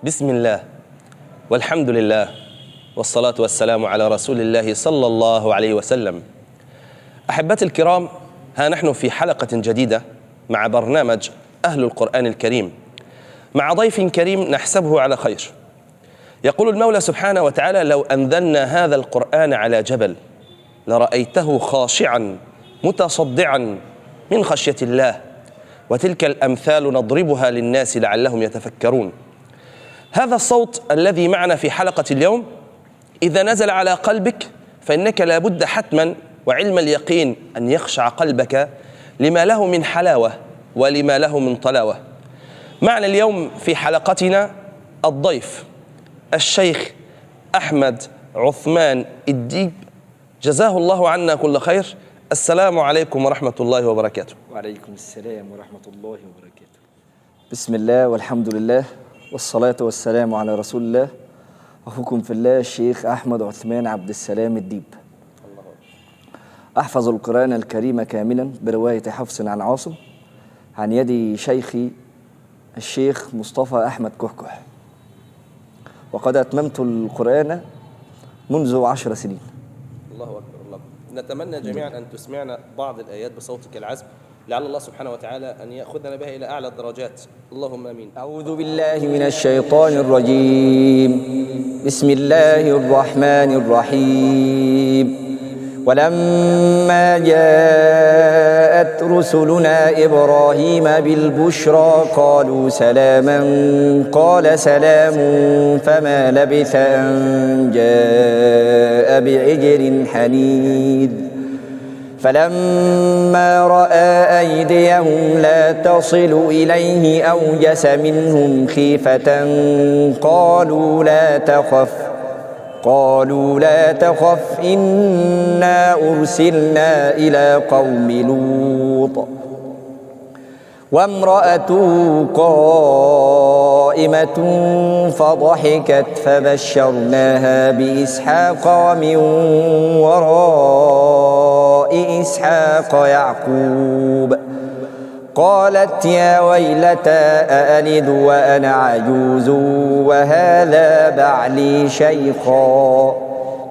بسم الله والحمد لله والصلاة والسلام على رسول الله صلى الله عليه وسلم. أحبتي الكرام، ها نحن في حلقة جديدة مع برنامج أهل القرآن الكريم، مع ضيف كريم نحسبه على خير. يقول المولى سبحانه وتعالى: لو أنزلنا هذا القرآن على جبل لرأيته خاشعا متصدعا من خشية الله، وتلك الأمثال نضربها للناس لعلهم يتفكرون. هذا الصوت الذي معنا في حلقة اليوم إذا نزل على قلبك فإنك لابد حتما وعلم اليقين أن يخشع قلبك لما له من حلاوة ولما له من طلاوة. معنا اليوم في حلقتنا الضيف الشيخ أحمد عثمان الديب، جزاه الله عنا كل خير. السلام عليكم ورحمة الله وبركاته. وعليكم السلام ورحمة الله وبركاته. بسم الله والحمد لله والصلاة والسلام على رسول الله. أخوكم في الله الشيخ أحمد عثمان عبد السلام الديب. أحفظ القرآن الكريم كاملا برواية حفص عن عاصم عن يد شيخي الشيخ مصطفى أحمد كحكح، وقد أتممت القرآن منذ 10 سنين. الله أكبر. الله نتمنى جميعا أن تسمعنا بعض الآيات بصوتك العذب، لعل الله سبحانه وتعالى أن يأخذنا بها إلى أعلى الدرجات. اللهم آمين. أعوذ بالله من الشيطان الرجيم. بسم الله الرحمن الرحيم. ولما جاءت رسلنا إبراهيم بالبشرى قالوا سلاما قال سلام فما لبث أن جاء بعجل حنيذ. فلما رأى أيديهم لا تصل إليه أوجس منهم خيفة قالوا لا تخف إنا أرسلنا إلى قوم لوط وامرأته قائمة فضحكت فبشرناها بإسحاق ومن وراء إسحاق يعقوب. قالت يا ويلتى أألد وأنا عجوز وهذا بعلي شيخا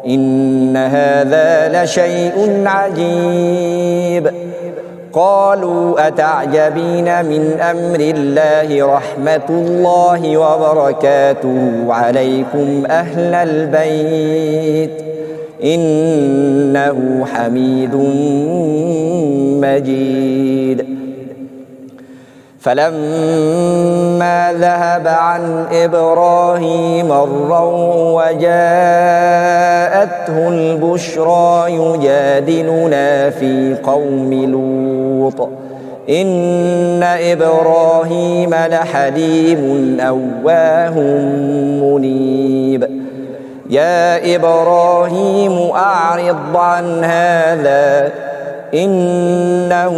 إن هذا لشيء عجيب. قالوا أتعجبين من أمر الله رحمة الله وبركاته عليكم أهل البيت إنه حميد مجيد. فلما ذهب عن إبراهيم الروع وجاءته البشرى يجادلنا في قوم لوط إن إبراهيم لحليم أواه منيب. يا إبراهيم أعرض عن هذا إنه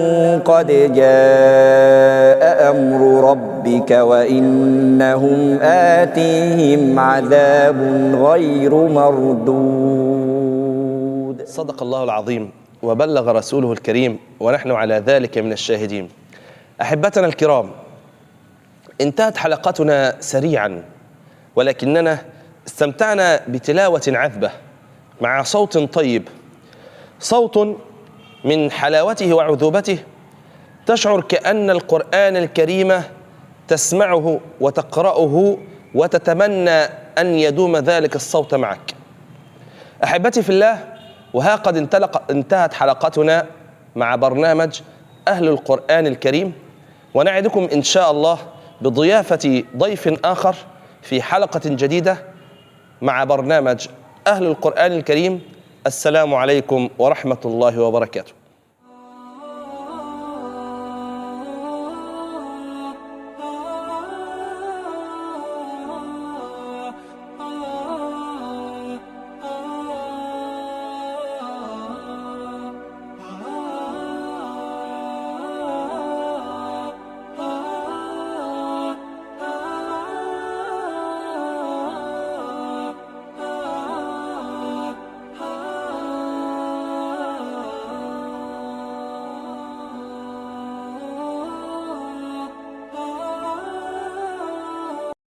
قد جاء أمر ربك وإنهم آتيهم عذاب غير مردود. صدق الله العظيم وبلغ رسوله الكريم ونحن على ذلك من الشاهدين. أحبتنا الكرام، انتهت حلقتنا سريعا، ولكننا استمتعنا بتلاوة عذبة مع صوت طيب، صوت من حلاوته وعذوبته تشعر كأن القرآن الكريم تسمعه وتقرأه وتتمنى أن يدوم ذلك الصوت معك. أحبتي في الله، وها قد انتهت حلقتنا مع برنامج أهل القرآن الكريم، ونعدكم إن شاء الله بضيافة ضيف آخر في حلقة جديدة مع برنامج أهل القرآن الكريم. السلام عليكم ورحمة الله وبركاته.